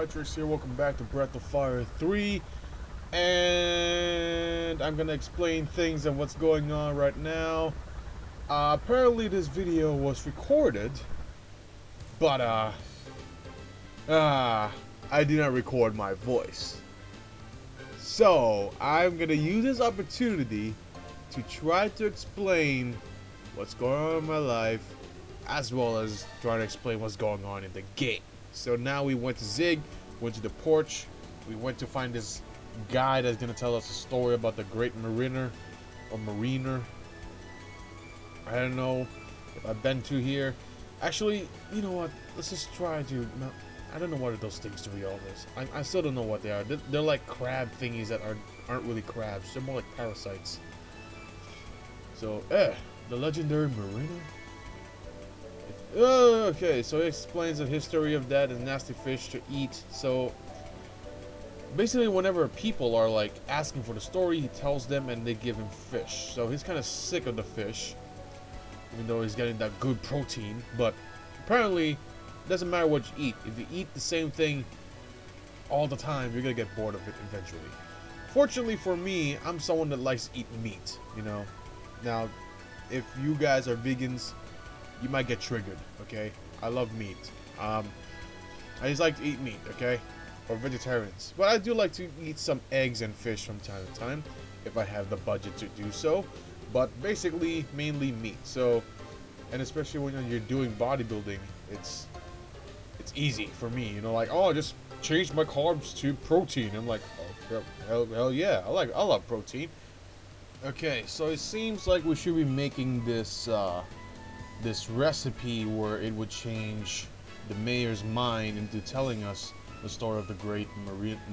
Biotrix here, welcome back to Breath of Fire 3. And I'm gonna explain things and what's going on right now. Apparently this video was recorded, but I did not record my voice. So I'm gonna use this opportunity to try to explain what's going on in my life, as well as trying to explain what's going on in the game. So now we went to Zig, went to the porch, we went to find this guy that's gonna tell us a story about the Great Mariner, or Mariner. I don't know if I've been to here. Actually, you know what? Let's just try to. I don't know what are those things, to be honest. I still don't know what they are. They're like crab thingies that aren't really crabs. They're more like parasites. So, the legendary Mariner. Okay, so it explains the history of that and nasty fish to eat. So basically, whenever people are like asking for the story, he tells them and they give him fish. So he's kind of sick of the fish, even though he's getting that good protein. But apparently, it doesn't matter what you eat. If you eat the same thing all the time, you're gonna get bored of it eventually. Fortunately for me, I'm someone that likes to eat meat, you know. Now, if you guys are vegans, you might get triggered, okay? I love meat. I just like to eat meat, okay? Or vegetarians. But I do like to eat some eggs and fish from time to time, if I have the budget to do so. But basically, mainly meat. So, and especially when you're doing bodybuilding, it's easy for me, you know, like, oh, just change my carbs to protein. I'm like, oh, hell yeah, I love protein. Okay, so it seems like we should be making this this recipe where it would change the mayor's mind into telling us the story of the great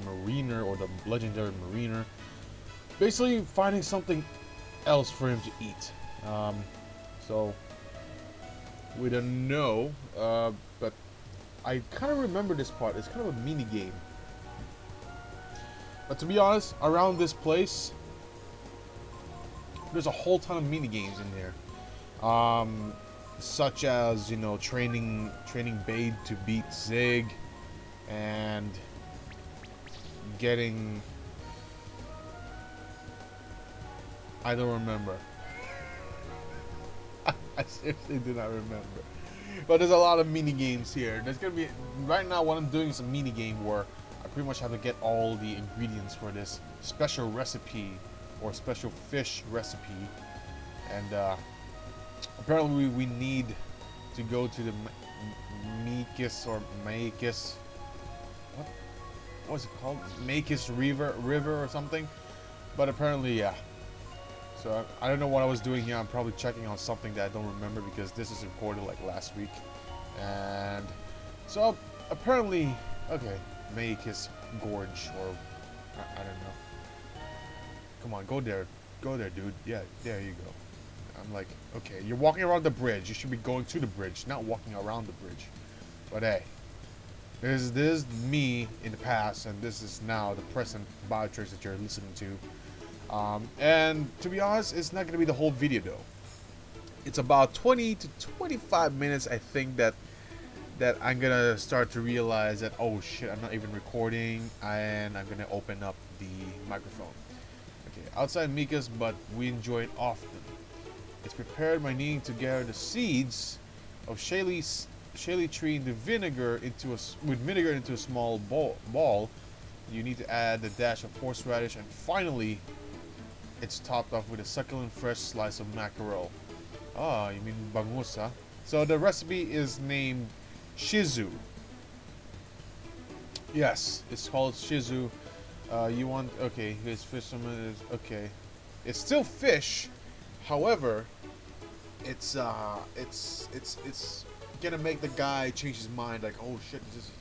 mariner, or the legendary mariner. Basically, finding something else for him to eat. So we don't know, but I kind of remember this part. It's kind of a mini game. But to be honest, around this place, there's a whole ton of mini games in there. Such as, you know, training Bade to beat Zig, and getting, I don't remember. I seriously do not remember. But there's a lot of mini games here. There's gonna be, right now what I'm doing is a mini game where I pretty much have to get all the ingredients for this special recipe, or special fish recipe, and apparently we need to go to the Makis or Makis. What's it called? Makis River or something. But apparently, yeah. So I don't know what I was doing here. I'm probably checking on something that I don't remember, because this is recorded like last week. And so apparently, okay, Makis Gorge, or I don't know. Come on, go there, dude. Yeah, there you go. I'm like, okay, you're walking around the bridge. You should be going to the bridge, not walking around the bridge. But hey, this is me in the past, and this is now the present Biotrix that you're listening to. And to be honest, it's not gonna be the whole video though. It's about 20 to 25 minutes, I think, that I'm gonna start to realize that, oh shit, I'm not even recording, and I'm gonna open up the microphone. Okay, outside Mika's, but we enjoy it often. It's prepared by needing to gather the seeds of Shaley tree into vinegar with vinegar into a small ball. You need to add a dash of horseradish, and finally, it's topped off with a succulent fresh slice of mackerel. Ah, you mean bangus, huh? So the recipe is named Shizu. Yes, it's called Shizu. You want, okay, his fish is okay. It's still fish, however, it's gonna make the guy change his mind. Like, oh shit, this is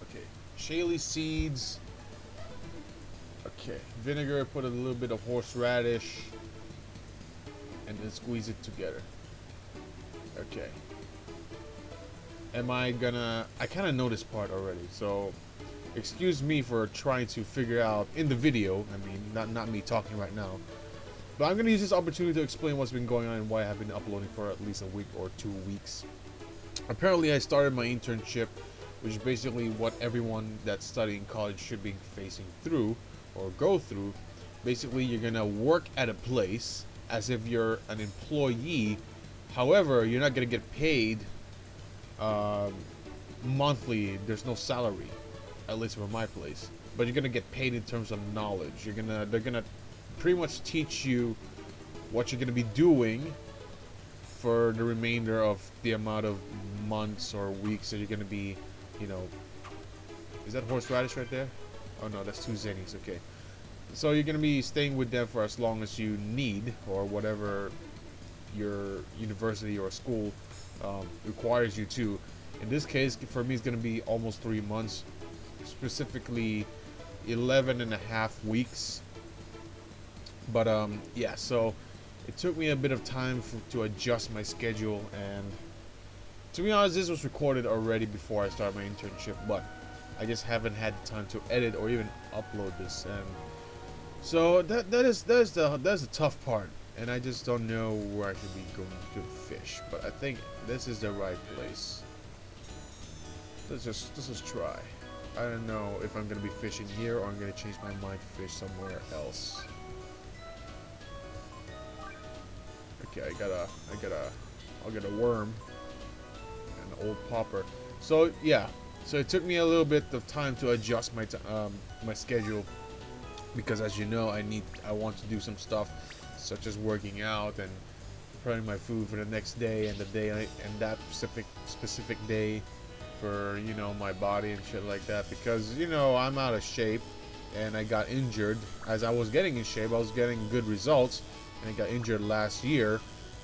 okay. Shaley seeds. Okay, vinegar. Put a little bit of horseradish, and then squeeze it together. Okay. I kind of know this part already, so excuse me for trying to figure out in the video. I mean, not me talking right now. But I'm going to use this opportunity to explain what's been going on and why I have been uploading for at least a week or 2 weeks. Apparently, I started my internship which is basically what everyone that's studying college should be facing through or go through. Basically, you're gonna work at a place as if you're an employee. However, you're not gonna get paid monthly. There's no salary, at least for my place. But you're gonna get paid in terms of knowledge. They're gonna pretty much teach you what you're gonna be doing for the remainder of the amount of months or weeks that you're gonna be, you know. Is that horseradish right there? Oh no, that's two zennies. Okay. So you're gonna be staying with them for as long as you need, or whatever your university or school requires you to. In this case, for me, it's gonna be almost 3 months, specifically 11 and a half weeks. But yeah, so it took me a bit of time to adjust my schedule, and to be honest, this was recorded already before I started my internship, but I just haven't had the time to edit or even upload this. And so that's the tough part, and I just don't know where I should be going to fish. But I think this is the right place. Let's just try. I don't know if I'm gonna be fishing here or I'm gonna change my mind to fish somewhere else. Okay, I'll get a worm and an old popper. So yeah, so it took me a little bit of time to adjust my my schedule, because as you know, I want to do some stuff such as working out and preparing my food for the next day and that specific day for, you know, my body and shit like that, because, you know, I'm out of shape and I got injured. As I was getting in shape, I was getting good results, and I got injured last year.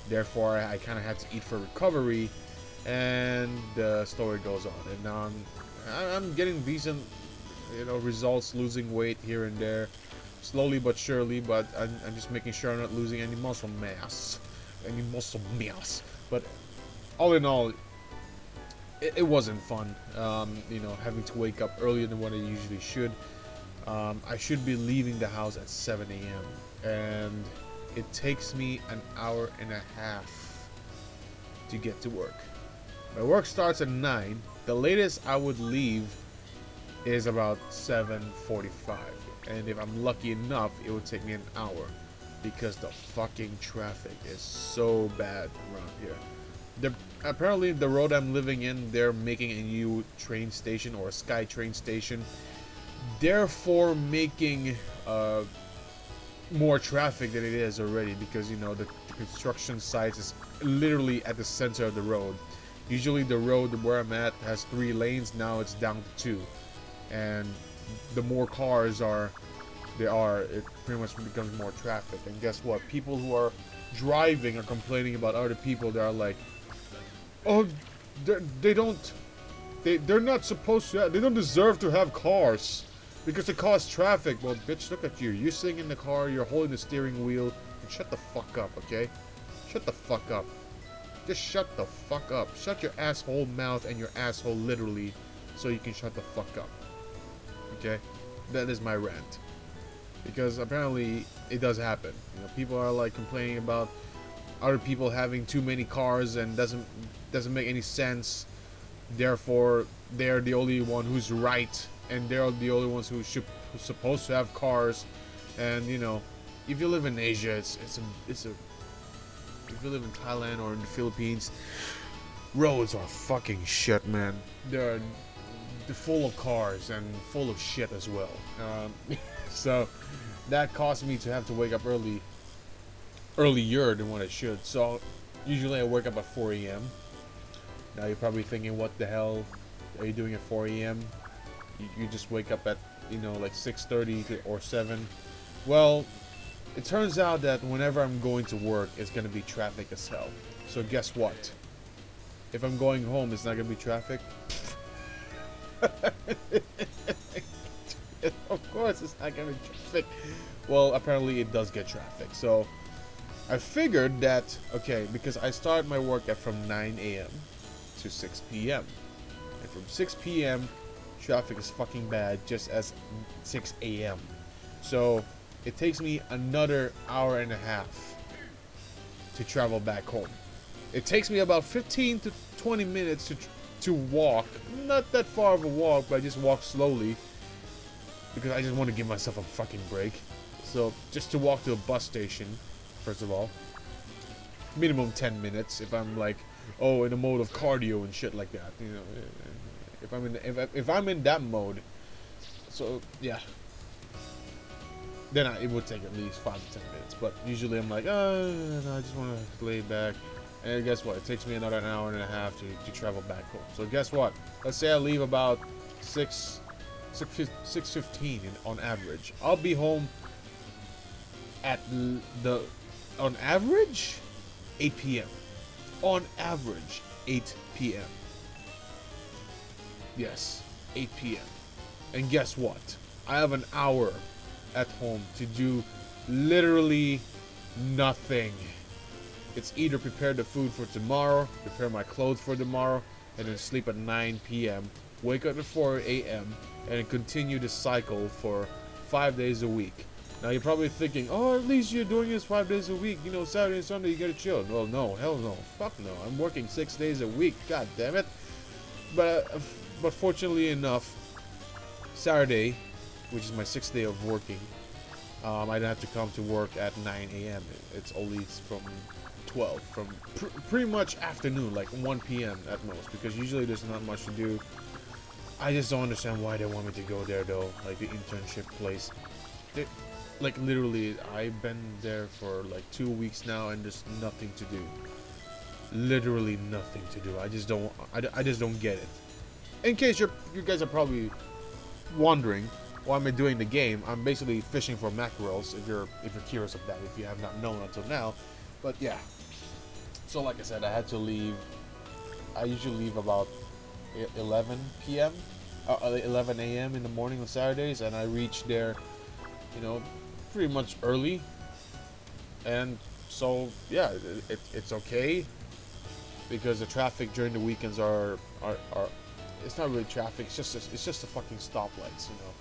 Therefore, I kind of had to eat for recovery, and the story goes on. And now I'm getting decent, you know, results, losing weight here and there, slowly but surely. But I'm just making sure I'm not losing any muscle mass, But all in all, it wasn't fun. You know, having to wake up earlier than what I usually should. I should be leaving the house at 7 a.m. and it takes me an hour and a half to get to work. My work starts at 9. The latest I would leave is about 7:45, and if I'm lucky enough, it would take me an hour, because the fucking traffic is so bad around here. Apparently the road I'm living in, they're making a new train station, or a sky train station, therefore making more traffic than it is already, because, you know, the construction site is literally at the center of the road. Usually the road where I'm at has 3 lanes, now it's down to 2, and the more cars it pretty much becomes more traffic. And guess what? People who are driving are complaining about other people that are like, oh, they're not supposed to, they don't deserve to have cars because it causes traffic. Well, bitch, look at you. You're sitting in the car, you're holding the steering wheel, and shut the fuck up, okay? Shut the fuck up. Just shut the fuck up. Shut your asshole mouth, and your asshole literally, so you can shut the fuck up. Okay? That is my rant. Because apparently it does happen. You know, people are like complaining about other people having too many cars and doesn't make any sense. Therefore, they're the only one who's right, and they're the only ones who's supposed to have cars. And, you know, if you live in Asia, it's a if you live in Thailand or in the Philippines, roads are fucking shit, man. They're full of cars and full of shit as well. So that caused me to have to wake up earlier than what I should. So usually I wake up at 4 a.m. Now you're probably thinking, what the hell are you doing at 4 a.m.? You just wake up at, you know, like 6:30 or 7. Well, it turns out that whenever I'm going to work, it's going to be traffic as hell. So guess what? If I'm going home, it's not going to be traffic. Of course it's not going to be traffic. Well, apparently it does get traffic. So I figured that, okay, because I start my work from 9 a.m. to 6 p.m. And from 6 p.m. traffic is fucking bad, just as 6 a.m. So it takes me another hour and a half to travel back home. It takes me about 15 to 20 minutes to walk. Not that far of a walk, but I just walk slowly because I just want to give myself a fucking break. So just to walk to a bus station, first of all, minimum 10 minutes if I'm like, oh, in a mode of cardio and shit like that. You know, if I'm in that mode, so yeah, then it would take at least 5 to 10 minutes. But usually I'm like, no, I just want to lay back. And guess what? It takes me another hour and a half to travel back home. So guess what? Let's say I leave about 6:15 on average. I'll be home at on average 8 p.m. On average 8 p.m. Yes, 8 p.m. And guess what? I have an hour at home to do literally nothing. It's either prepare the food for tomorrow, prepare my clothes for tomorrow, and then sleep at 9 p.m., wake up at 4 a.m., and then continue the cycle for 5 days a week. Now you're probably thinking, oh, at least you're doing this 5 days a week. You know, Saturday and Sunday you gotta chill. Well, no, hell no, fuck no. I'm working 6 days a week. God damn it. But fortunately enough, Saturday, which is my 6th day of working, I don't have to come to work at 9 a.m. It's only from 12, from pretty much afternoon, like 1 p.m. at most, because usually there's not much to do. I just don't understand why they want me to go there though, like the internship place. Like literally, I've been there for like 2 weeks now, and there's nothing to do. Literally nothing to do. I just don't get it. In case you guys are probably wondering why am I doing the game, I'm basically fishing for mackerels. If you're curious of that, if you have not known until now, but yeah. So like I said, I had to leave. I usually leave about 11 p.m. 11 a.m. in the morning on Saturdays, and I reach there, you know, pretty much early. And so yeah, it's okay because the traffic during the weekends are it's not really traffic. It's just the fucking stoplights, you know.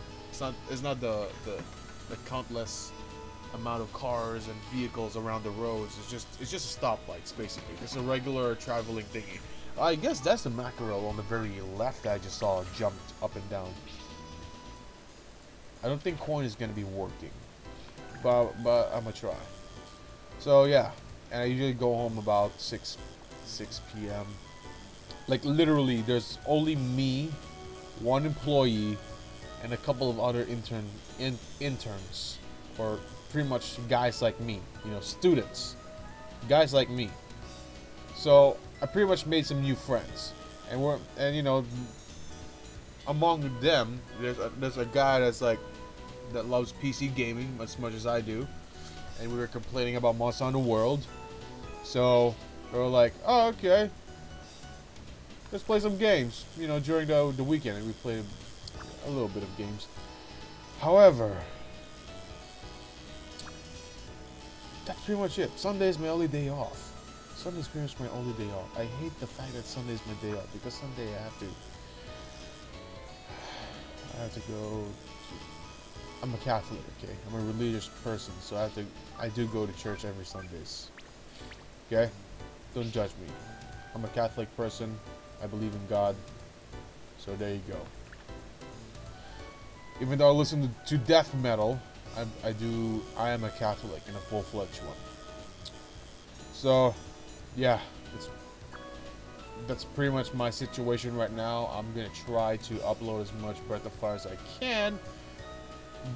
It's not the countless amount of cars and vehicles around the roads. It's just a stoplights basically. It's a regular traveling thingy. I guess that's the mackerel on the very left I just saw jumped up and down. I don't think coin is gonna be working, but I'm gonna try. So yeah, and I usually go home about 6 p.m. Like literally, there's only me, one employee, and a couple of other interns, or pretty much guys like me, you know, students, guys like me. So I pretty much made some new friends, and you know, among them, there's a guy that loves PC gaming as much as I do, and we were complaining about Monster Hunter World, so they were like, oh, okay, let's play some games, you know, during the weekend, and we played a little bit of games. However, that's pretty much it. Sunday is my only day off. Sunday is pretty much my only day off. I hate the fact that Sunday is my day off, because Sunday I have to go. I'm a Catholic, okay? I'm a religious person, so I do go to church every Sundays. Okay? Don't judge me. I'm a Catholic person. I believe in God. So there you go. Even though I listen to death metal, I am a Catholic and a full-fledged one. So, yeah, that's pretty much my situation right now. I'm gonna try to upload as much Breath of Fire as I can,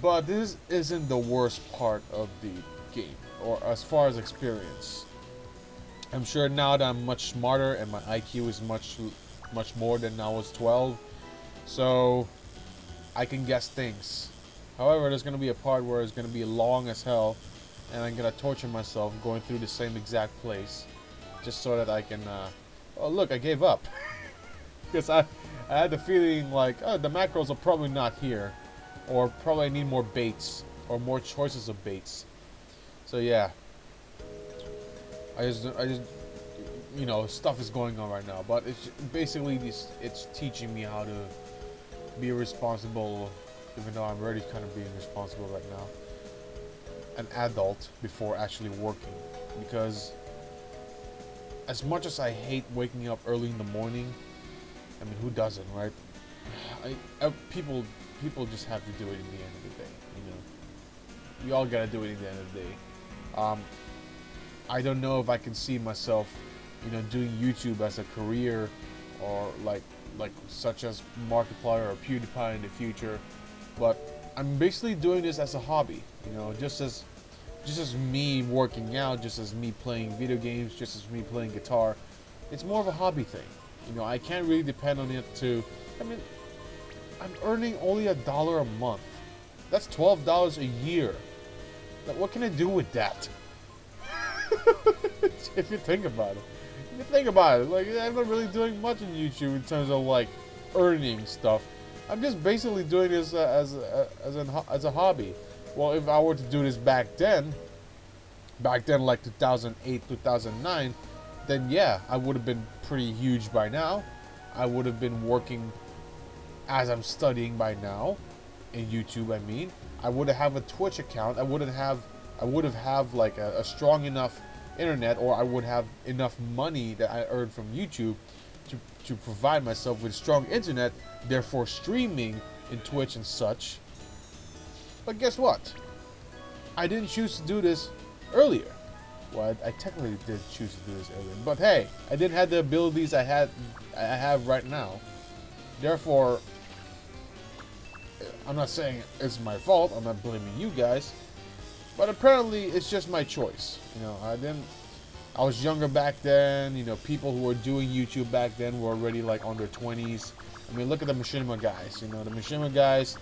but this isn't the worst part of the game, or as far as experience. I'm sure now that I'm much smarter and my IQ is much more than I was 12, so I can guess things. However, there's going to be a part where it's going to be long as hell, and I'm going to torture myself going through the same exact place, just so that I can, oh look, I gave up. Because I had the feeling like, oh, the macros are probably not here, or probably I need more baits, or more choices of baits. So yeah, I just, you know, stuff is going on right now, but it's basically it's teaching me how to be responsible, even though I'm already kind of being responsible right now, an adult before actually working. Because as much as I hate waking up early in the morning I mean, who doesn't, right? People just have to do it in the end of the day. You know, we all gotta do it in the end of the day. Um, I don't know if I can see myself, doing YouTube as a career, or like such as Markiplier or PewDiePie in the future, but I'm basically doing this as a hobby. Just as me working out, just as me playing video games, just as me playing guitar. It's more of a hobby thing. I can't really depend on it to. I mean, I'm earning only $1 a month. That's $12 a year. Like, what can I do with that? If you think about it. Like, I'm not really doing much on YouTube in terms of like earning stuff. I'm just basically doing this as a hobby. Well, if I were to do this back then like 2008, 2009, then yeah, I would have been pretty huge by now. I would have been working as I'm studying by now in YouTube. I mean, I would have a Twitch account. I would have like a strong enough internet, or I would have enough money that I earned from YouTube to provide myself with strong internet, therefore streaming in Twitch and such. But guess what? I didn't choose to do this earlier. Well, I technically did choose to do this earlier, but hey, I didn't have the abilities I have right now. Therefore, I'm not saying it's my fault. I'm not blaming you guys, but apparently it's just my choice. I was younger back then. People who were doing YouTube back then were already like on their 20s. I mean, look at the Machinima guys. The Machinima guys,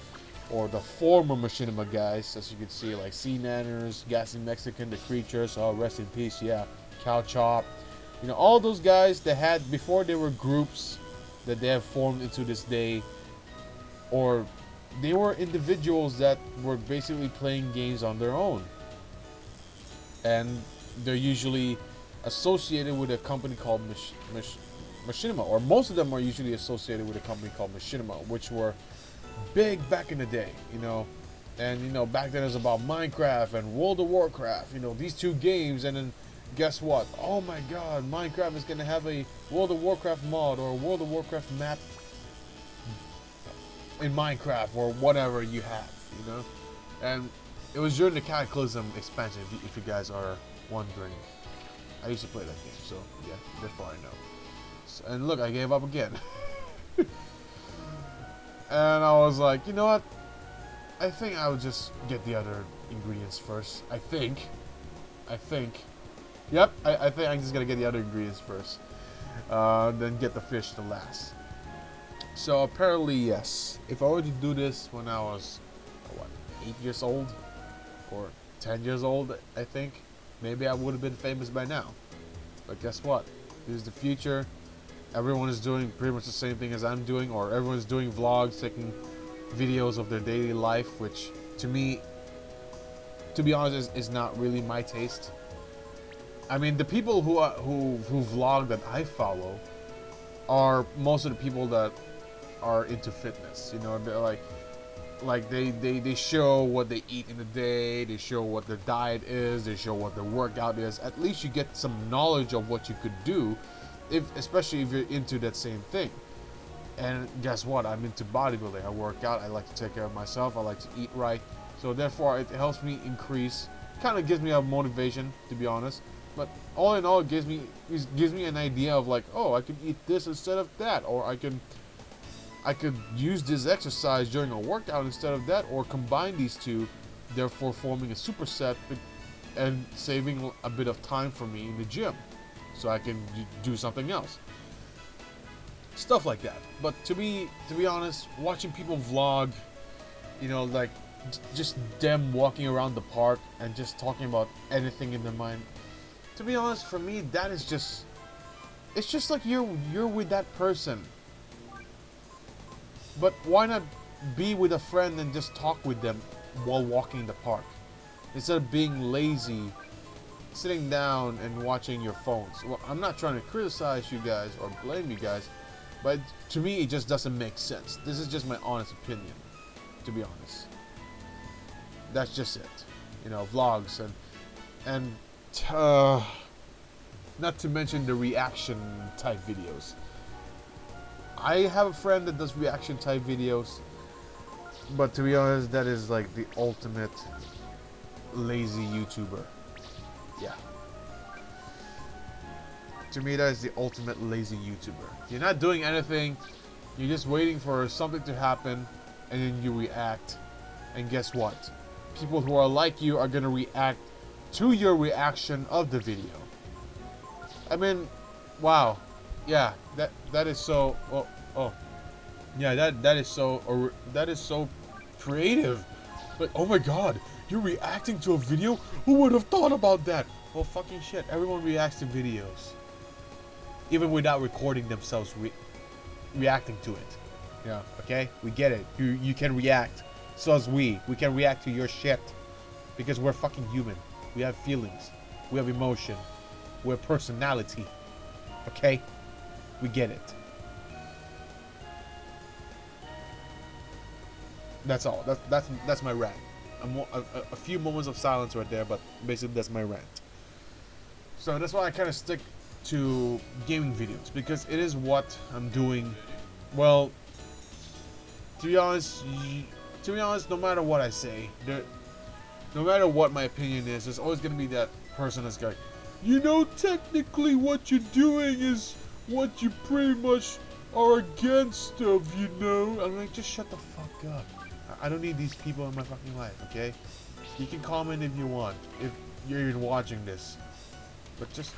or the former Machinima guys, as you can see, like C-Nanners, Gassy Mexican, The Creatures, oh, rest in peace, yeah, Cow Chop. All those guys that had, before they were groups that they have formed into this day, or they were individuals that were basically playing games on their own. And they're usually associated with a company called Machinima, or most of them are usually associated with a company called Machinima, which were big back in the day, and back then it was about Minecraft and World of Warcraft, these two games. And then guess what? Oh my god, Minecraft is gonna have a World of Warcraft mod, or a World of Warcraft map in Minecraft, or whatever you have, and it was during the Cataclysm expansion, if you guys are wondering. I used to play that game, so yeah, therefore I know. So, and look, I gave up again. And I was like, you know what? I think I would just get the other ingredients first. I think. Yep, I think I'm just gonna get the other ingredients first. Then get the fish to last. So apparently, yes. If I were to do this when I was, 8 years old? Or 10 years old, I think. Maybe I would have been famous by now. But guess what? This is the future. Everyone is doing pretty much the same thing as I'm doing, or everyone's doing vlogs, taking videos of their daily life, which to me, to be honest, is not really my taste. I mean, the people who vlog that I follow are most of the people that are into fitness. They're like they show what they eat in a day, they show what their diet is, they show what their workout is. At least you get some knowledge of what you could do, especially if you're into that same thing. And guess what? I'm into bodybuilding. I work out. I like to take care of myself. I like to eat right. So therefore, it helps me increase. Kind of gives me a motivation, to be honest. But all in all, it gives me an idea of like, oh, I could eat this instead of that, or I could use this exercise during a workout instead of that, or combine these two, therefore forming a superset and saving a bit of time for me in the gym, so I can do something else. Stuff like that. But to be honest, watching people vlog, like just them walking around the park and just talking about anything in their mind, to be honest, for me, that is just, it's just like you're with that person. But why not be with a friend and just talk with them while walking the park, instead of being lazy, sitting down and watching your phones? Well, I'm not trying to criticize you guys or blame you guys, but to me, it just doesn't make sense. This is just my honest opinion, to be honest. That's just it. Vlogs and not to mention the reaction type videos. I have a friend that does reaction type videos, but to be honest, that is like the ultimate lazy YouTuber. Yeah. To me, that is the ultimate lazy YouTuber. You're not doing anything. You're just waiting for something to happen, and then you react. And guess what? People who are like you are gonna react to your reaction of the video. I mean, wow. Yeah, that is so. Oh. Yeah, that is so. Or that is so creative. But oh my God, you're reacting to a video? Who would have thought about that? Well, fucking shit. Everyone reacts to videos, even without recording themselves reacting to it. Yeah. Okay, we get it. You can react. So as we can react to your shit because we're fucking human. We have feelings. We have emotion. We have personality. Okay, we get it. That's all. That's my rant. A few moments of silence right there, but basically that's my rant. So that's why I kind of stick to gaming videos because it is what I'm doing. Well, to be honest, no matter what I say, no matter what my opinion is, there's always gonna be that person that's like, you know, technically what you're doing is what you pretty much are against of, you know. I'm like, just shut the fuck up. I don't need these people in my fucking life, okay? You can comment if you want, if you're even watching this, but just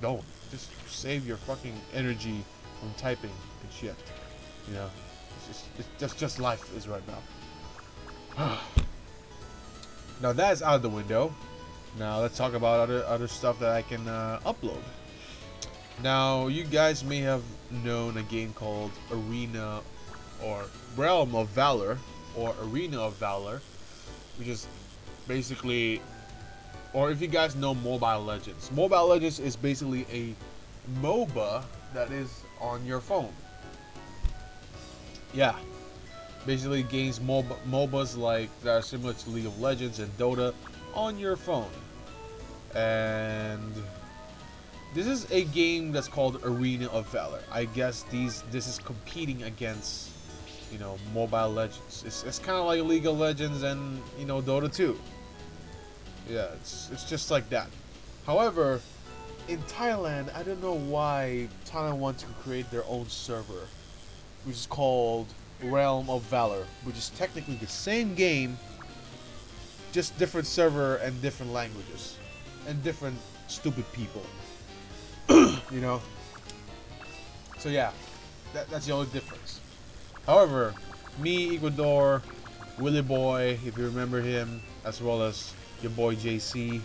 don't. Just save your fucking energy from typing and shit. You know, it's just life is right now. Now that's out of the window. Now let's talk about other stuff that I can upload. Now you guys may have known a game called Arena or Realm of Valor or Arena of Valor, which is basically, or if you guys know Mobile Legends. Mobile Legends is basically a MOBA that is on your phone. Yeah, basically games MOBAs like that are similar to League of Legends and Dota on your phone. And this is a game that's called Arena of Valor. I guess this is competing against, you know, Mobile Legends. It's kind of like League of Legends and, you know, Dota 2. Yeah, it's just like that. However, in Thailand, I don't know why Thailand wants to create their own server, which is called Realm of Valor, which is technically the same game, just different server and different languages and different stupid people. You know. So yeah, that's the only difference. However, me, Ecuador, Willy Boy, if you remember him, as well as your boy JC,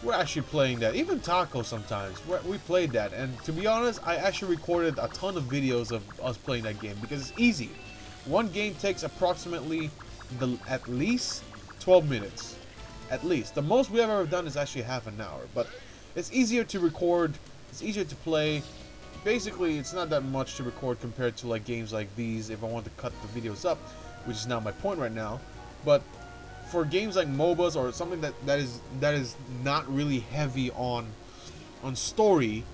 we're actually playing that. Even Taco sometimes. We played that. And to be honest, I actually recorded a ton of videos of us playing that game because it's easy. One game takes approximately at least 12 minutes. At least. The most we have ever done is actually half an hour. But it's easier to record. It's easier to play. Basically, it's not that much to record compared to like games like these if I want to cut the videos up, which is not my point right now. But for games like MOBAs or something that is not really heavy on story,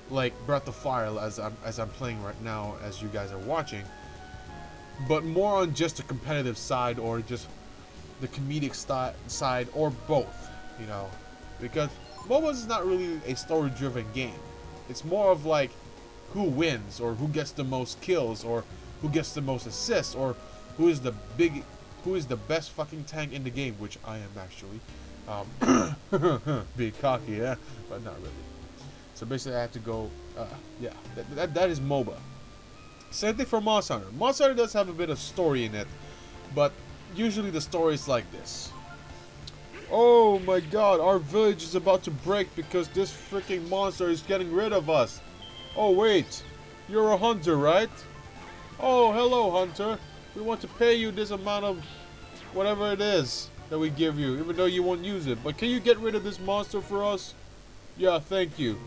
like Breath of Fire as I'm playing right now, as you guys are watching, but more on just the competitive side or just the comedic side or both, you know, because MOBAs is not really a story-driven game. It's more of like who wins or who gets the most kills or who gets the most assists or who is the best fucking tank in the game, which I am actually. Being cocky, yeah, but not really. So basically I have to go, yeah, that is MOBA. Same thing for Monster Hunter. Monster Hunter does have a bit of story in it, but usually the story is like this. Oh my god, our village is about to break because this freaking monster is getting rid of us. Oh wait, you're a hunter, right? Oh, hello hunter. We want to pay you this amount of whatever it is that we give you, even though you won't use it. But can you get rid of this monster for us? Yeah, thank you.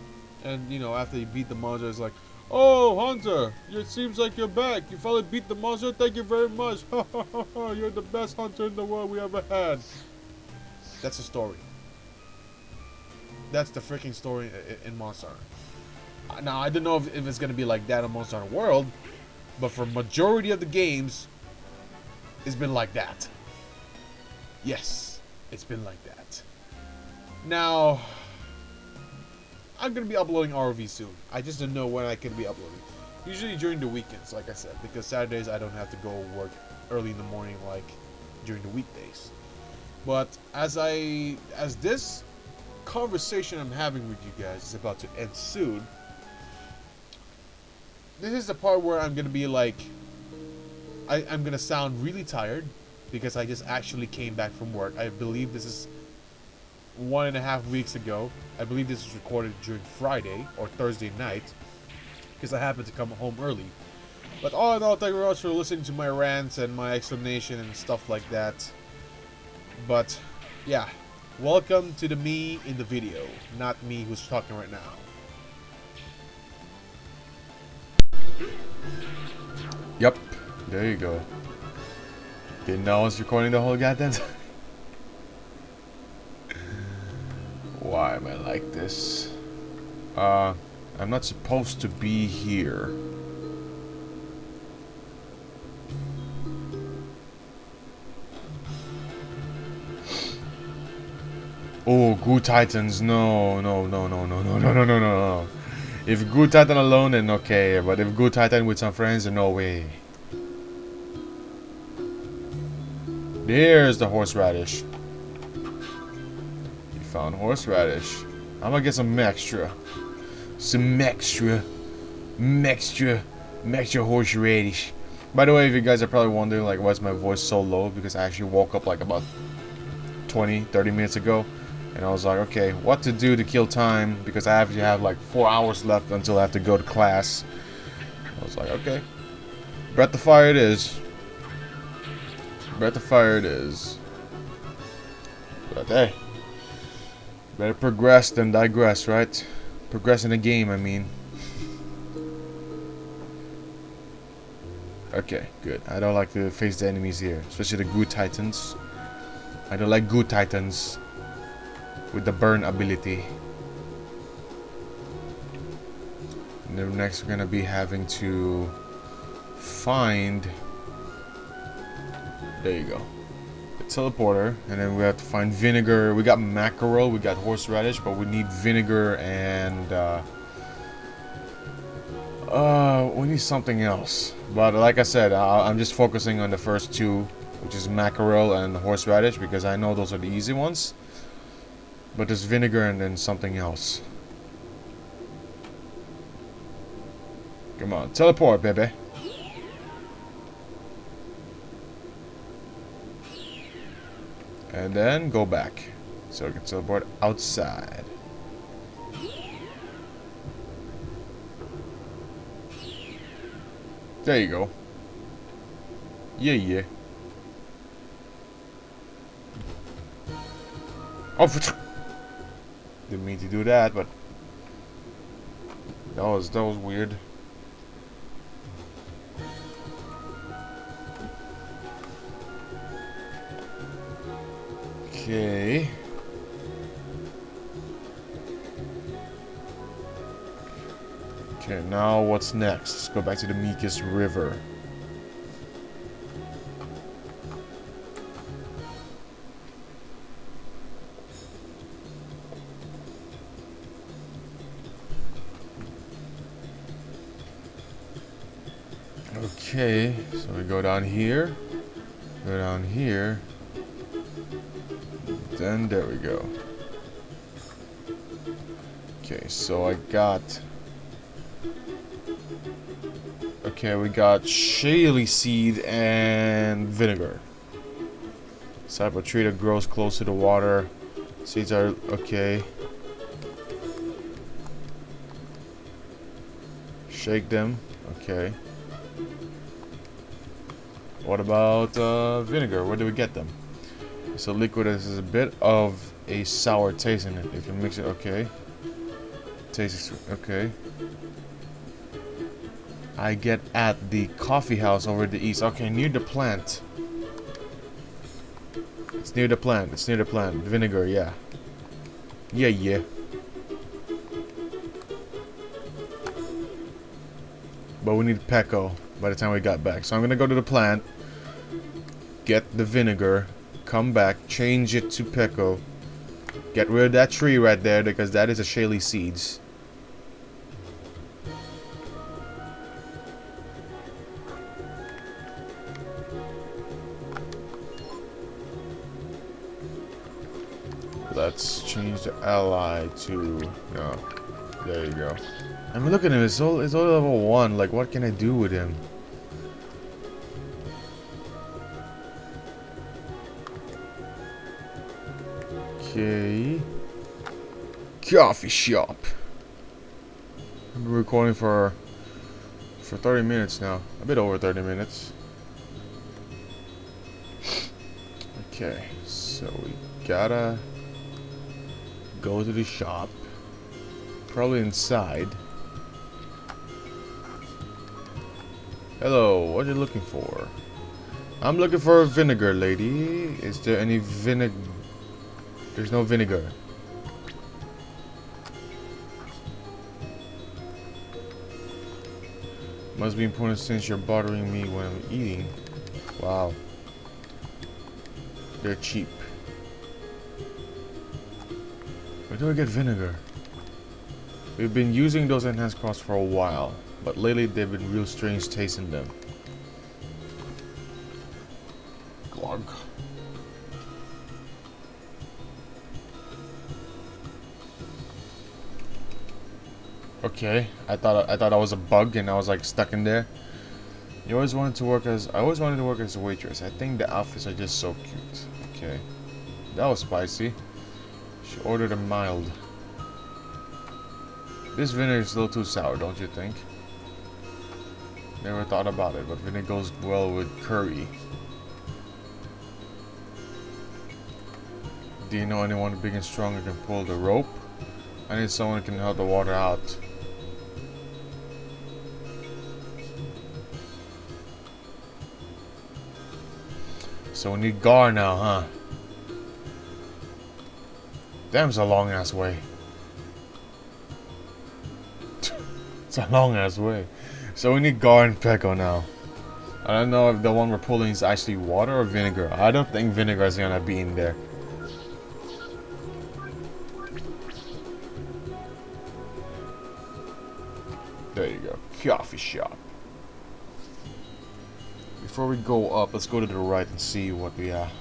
And, you know, after you beat the monster, it's like, oh, hunter, it seems like you're back. You finally beat the monster. Thank you very much. You're the best hunter in the world we ever had. That's the story. That's the freaking story in Monster Hunter. Now I don't know if it's gonna be like that on Monster Hunter World, but for majority of the games, it's been like that. Yes, it's been like that. Now, I'm gonna be uploading ROV soon. I just don't know when I can be uploading. Usually during the weekends, like I said, because Saturdays I don't have to go work early in the morning like during the weekdays. But as this conversation I'm having with you guys is about to end soon, this is the part where I'm gonna be like, I'm gonna sound really tired because I just actually came back from work. I believe this is 1.5 weeks ago. I believe this was recorded during Friday or Thursday night because I happened to come home early. But all in all, thank you very much for listening to my rants and my explanation and stuff like that. But yeah, welcome to the me in the video, not me who's talking right now. Yep, there you go. Didn't know I was recording the whole goddamn time. Why am I like this? I'm not supposed to be here. Oh, Goo Titans, no. If Goo Titan alone, then okay, but if Goo Titan with some friends, then no way. There's the horseradish. You found horseradish. I'm gonna get some extra. Some extra horseradish. By the way, if you guys are probably wondering, like, why is my voice so low? Because I actually woke up like about 20-30 minutes ago. And I was like, okay, what to do to kill time? Because I actually have like 4 hours left until I have to go to class. I was like, okay. Breath of Fire it is. Breath of Fire it is. But hey. Better progress than digress, right? Progress in the game, I mean. Okay, good. I don't like to face the enemies here. Especially the Goo Titans. I don't like Goo Titans with the burn ability. And then next we're gonna be having to find, there you go, the teleporter, and then we have to find vinegar. We got mackerel, we got horseradish, but we need vinegar and we need something else. But like I said, I'm just focusing on the first two, which is mackerel and horseradish, because I know those are the easy ones. But there's vinegar and then something else. Come on, teleport, baby. And then go back. So we can teleport outside. There you go. Yeah. Oh, didn't mean to do that, but that was weird. Okay. Okay, now what's next? Let's go back to the Mikas River. Okay, so we go down here, then there we go. Okay, so I got, okay, we got Shaley seed and vinegar. This type of tree that grows close to the water. Seeds are okay. Shake them, okay. What about vinegar? Where do we get them? It's a liquid that has a bit of a sour taste in it. If you mix it, okay. Tastes okay. I get at the coffee house over the east. Okay, near the plant. It's near the plant. It's near the plant. Vinegar, yeah. Yeah. But we need Pecco by the time we got back. So I'm gonna go to the plant, get the vinegar, come back, change it to Pecco, get rid of that tree right there because that is a Shaley seeds. Let's change the ally to no. There you go. I mean, look at him. It's all level 1. Like, what can I do with him? Okay. Coffee shop. I've been recording for 30 minutes now. A bit over 30 minutes. Okay, so we gotta go to the shop. Probably inside. Hello, what are you looking for? I'm looking for a vinegar, lady. Is there any vinegar? There's no vinegar. Must be important since you're bothering me when I'm eating. Wow. They're cheap. Where do I get vinegar? We've been using those enhanced crops for a while, but lately they've been real strange tasting them. Glug. Okay, I thought that was a bug and I was like stuck in there. I always wanted to work as a waitress. I think the outfits are just so cute. Okay. That was spicy. She ordered a mild. This vinegar is a little too sour, don't you think? Never thought about it, but vinegar goes well with curry. Do you know anyone big and strong who can pull the rope? I need someone who can help the water out. So we need Gar now, huh? Damn, it's a long ass way. It's a long ass way. So we need Gar and Pecco now. I don't know if the one we're pulling is actually water or vinegar. I don't think vinegar is gonna be in there. There you go. Coffee shop. Before we go up, let's go to the right and see what we have.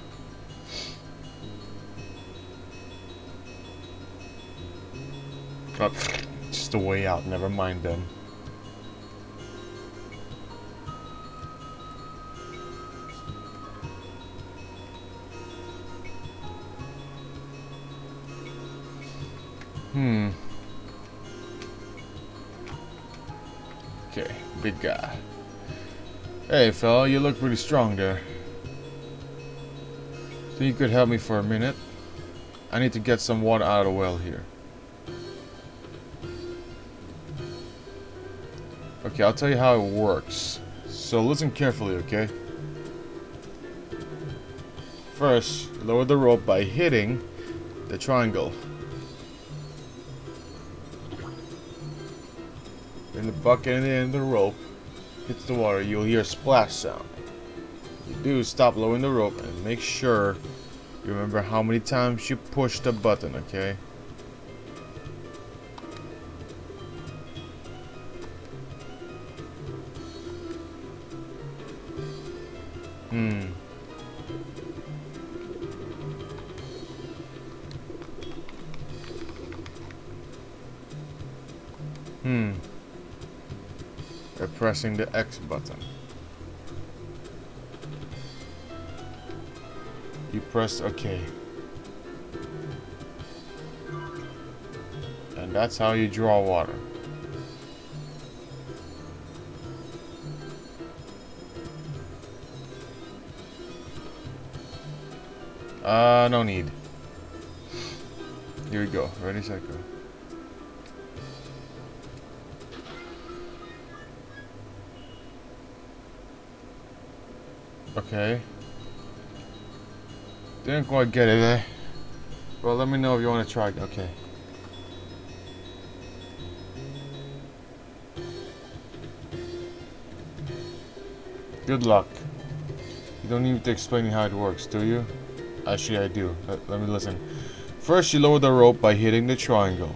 Oh, just a way out. Never mind then. Okay, big guy. Hey, fella, you look pretty strong there. Think you could help me for a minute? I need to get some water out of the well here. Okay, I'll tell you how it works. So listen carefully, okay? First, lower the rope by hitting the triangle. Then the bucket and the end of the rope hits the water, you'll hear a splash sound. If you do, stop lowering the rope and make sure you remember how many times you push the button, okay? By pressing the X button. You press OK. And that's how you draw water. No need. Here we go. Ready, set, go. Okay. Didn't quite get it, eh? Well, let me know if you want to try. Okay. Good luck. You don't need to explain how it works, do you? Actually, I do. Let me listen. First, you lower the rope by hitting the triangle.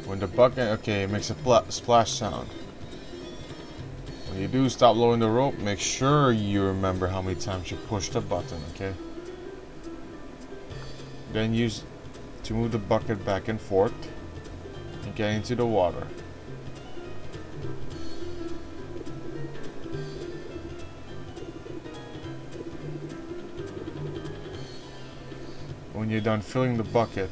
When the bucket... Okay, it makes a splash sound. When you do stop lowering the rope, make sure you remember how many times you push the button, okay? Then use to move the bucket back and forth and get into the water. When you're done filling the bucket,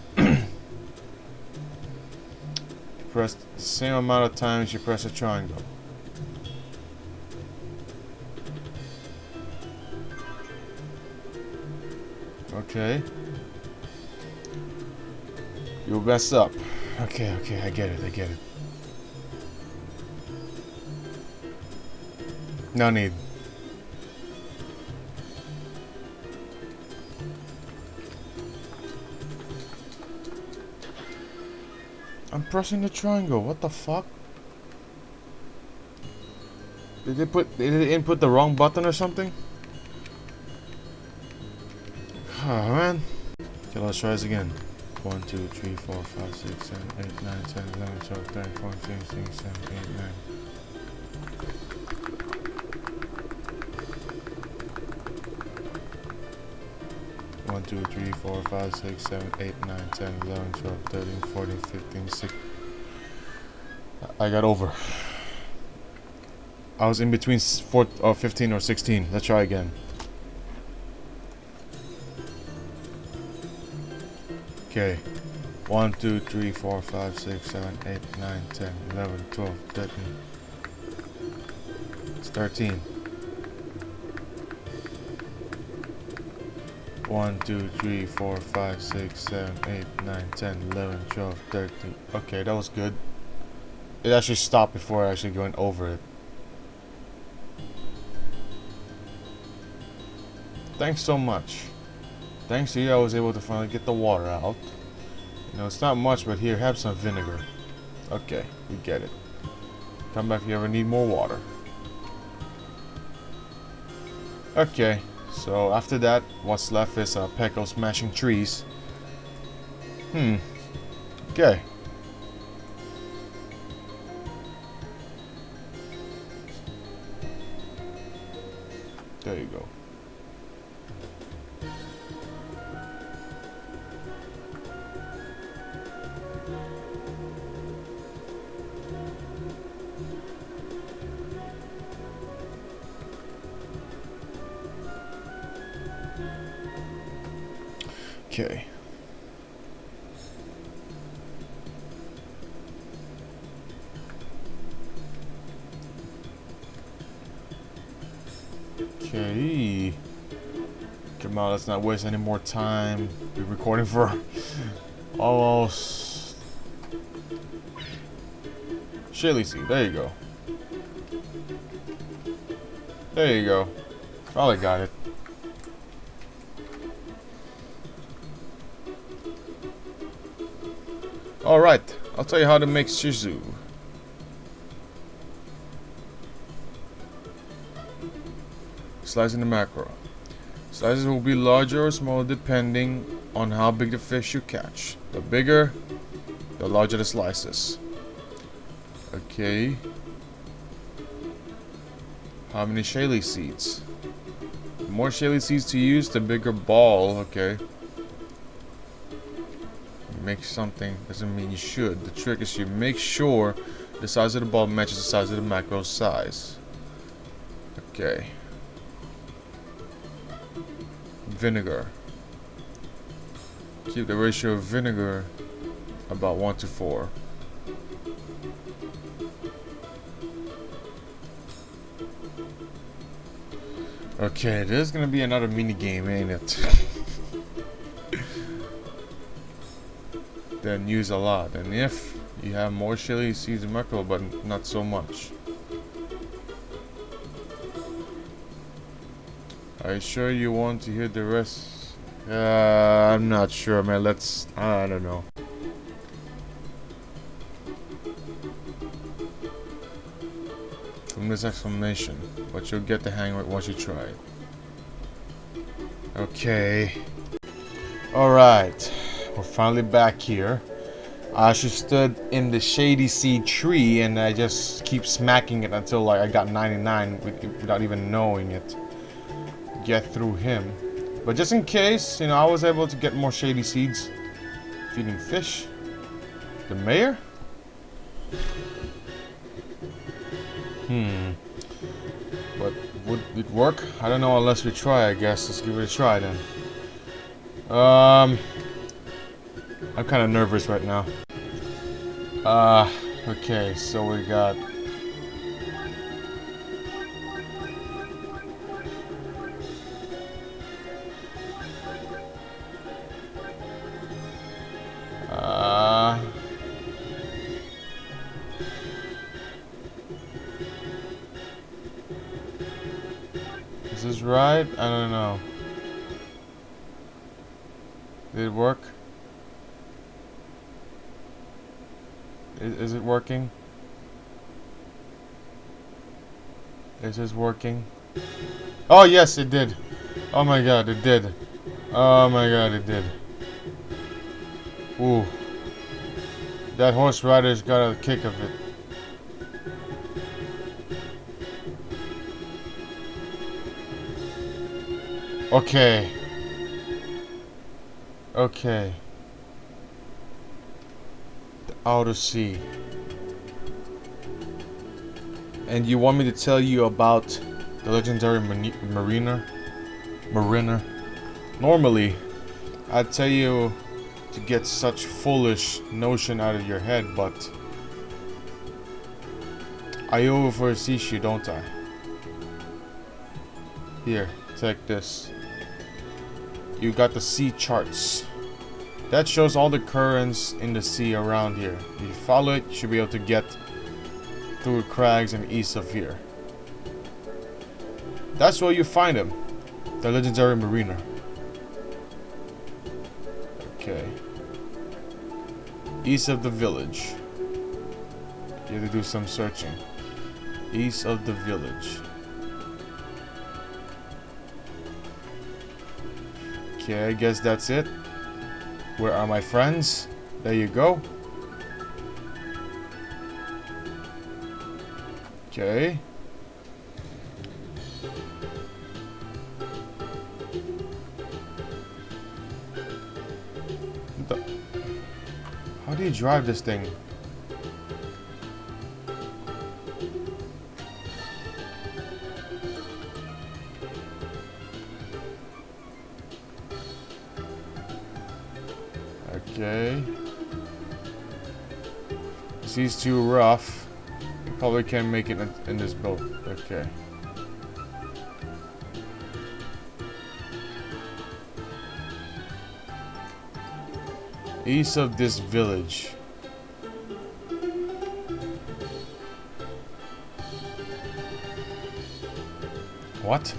press the same amount of times you press a triangle. Okay. You'll mess up. Okay, I get it. No need. I'm pressing the triangle. What the fuck? Did they input the wrong button or something? Oh man. Okay, let's try this again. 1, 2, 3, 4, 5, 6, 7, 8, 9, 10, 11, 12, 13, 14, 15, 16, 17, 18, 9. One, two, three, 4, 5, 6, 7, 8, 9, 10, 11, 12, 13, 14, 15, 16. I got over. I was in between 15 or 16. Let's try again. Okay. 1, 2, 3, 4, 5, 6, 7, 8, 9, 10, 11, 12, 13. It's 13. 1, 2, 3, 4, 5, 6, 7, 8, 9, 10, 11, 12, 13. Okay, that was good. It actually stopped before actually going over it. Thanks so much. Thanks to you, I was able to finally get the water out. You know, it's not much, but here, have some vinegar. Okay, we get it. Come back if you ever need more water. Okay, so after that, what's left is Pecco smashing trees. Okay. There you go. Okay. Okay. Come on, let's not waste any more time. We're recording for almost... Chili seed, there you go. There you go. Probably got it. Alright, I'll tell you how to make shizu. Slicing the mackerel. Slices will be larger or smaller depending on how big the fish you catch. The bigger, the larger the slices. Okay. How many shaley seeds? The more shaley seeds to use, the bigger ball. Okay. Make something doesn't mean you should. The trick is you make sure the size of the ball matches the size of the mackerel's size. Okay. Vinegar. Keep the ratio of vinegar about 1 to 4. Okay, this is gonna be another mini game, ain't it? Then use a lot, and if you have more chili seeds and mackerel, but not so much. Are you sure you want to hear the rest? I'm not sure, man. I don't know. from this explanation, but you'll get the hang of it once you try it. Okay. Alright. We're finally back here. I actually stood in the Shady Sea tree and I just keep smacking it until like I got 99 without even knowing it. Get through him. But just in case, you know, I was able to get more Shady Seeds. Feeding fish. The mayor? But would it work? I don't know unless we try, I guess. Let's give it a try then. I'm kind of nervous right now. Okay, so we got... Is this right? I don't know. Did it work? Is it working? Is this working? Oh yes, it did. Oh my god, it did. Oh my god, it did. Ooh. That horse rider's got a kick of it. Okay. Okay. The outer sea. And you want me to tell you about the legendary mariner? Normally, I'd tell you to get such foolish notion out of your head, but I overseas you, don't I? Here, take this. You got the sea charts. That shows all the currents in the sea around here. If you follow it, you should be able to get through the crags and east of here. That's where you find him. The legendary mariner. Okay. East of the village. You have to do some searching. East of the village. Okay, I guess that's it. Where are my friends? There you go. Okay. How do you drive this thing? Okay. Sea's too rough. Probably can't make it in this boat. Okay. East of this village. What?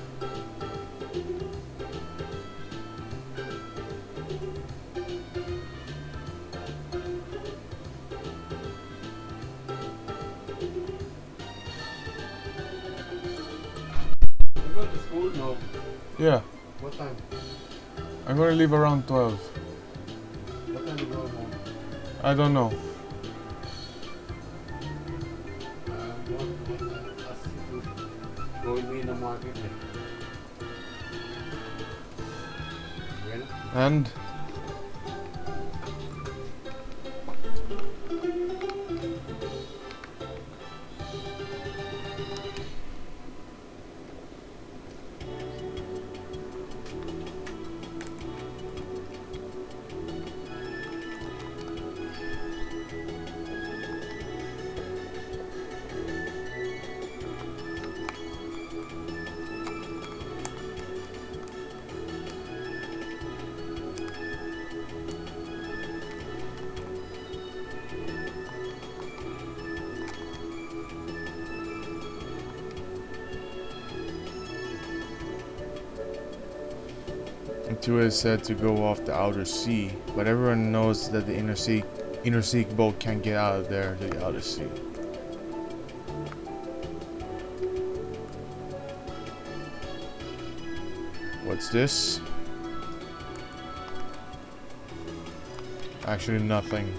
You go to school? No. Yeah. What time? I'm gonna leave around 12. What time you go home? I don't know. Go with me in the market. Bueno. And Tua is said to go off the outer sea, but everyone knows that the inner sea boat can't get out of there to the outer sea. What's this? Actually, nothing.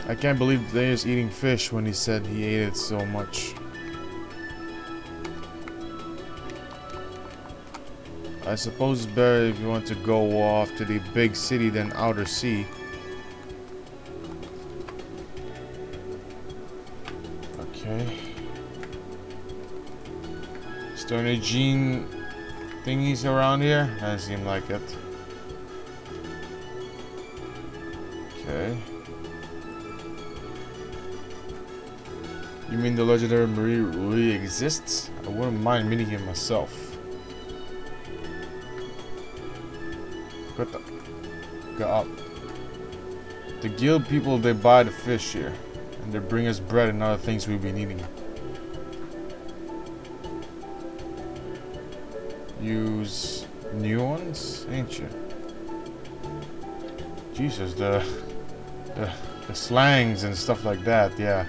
I can't believe they is eating fish when he said he ate it so much. I suppose it's better if you want to go off to the big city than outer sea. Okay. Is there any gene thingies around here? Doesn't seem like it. Okay. You mean the legendary Marie really exists? I wouldn't mind meeting him myself. Go up. The guild people, they buy the fish here, and they bring us bread and other things we've been eating. Use new ones, ain't you? Jesus, the slangs and stuff like that, yeah.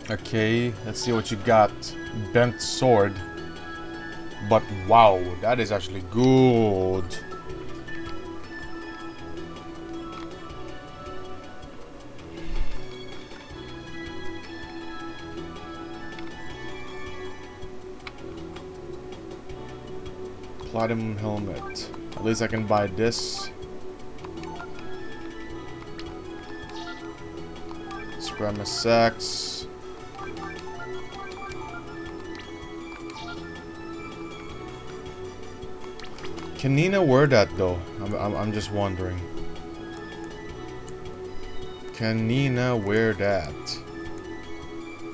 Okay, let's see what you got. Bent sword. But wow, that is actually good. Platinum helmet. At least I can buy this. Scram a sacks. Can Nina wear that though? I'm just wondering. Can Nina wear that?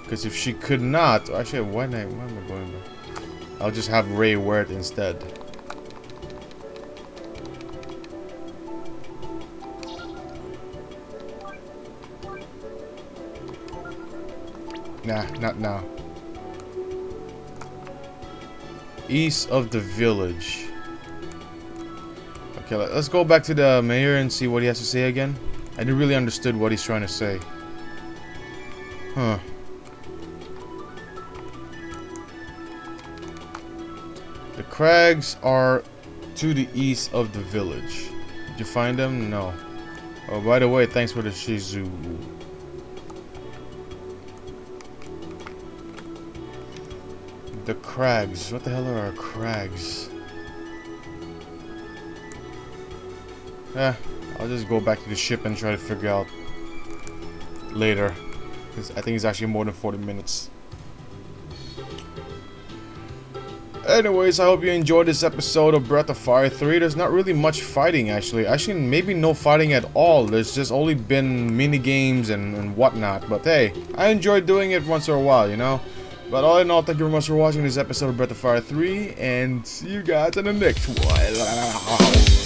Because if she could not, actually, why am I going there? I'll just have Ray wear it instead. Nah, not now. East of the village. Okay, let's go back to the mayor and see what he has to say again. I didn't really understood what he's trying to say. Huh. The crags are to the east of the village. Did you find them? No. Oh, by the way, thanks for the Shizu. The crags. What the hell are crags? I'll just go back to the ship and try to figure out later. Because I think it's actually more than 40 minutes. Anyways, I hope you enjoyed this episode of Breath of Fire 3. There's not really much fighting, actually. Actually, maybe no fighting at all. There's just only been mini games and whatnot. But hey, I enjoy doing it once in a while, you know? But all in all, thank you very much for watching this episode of Breath of Fire 3. And see you guys in the next one.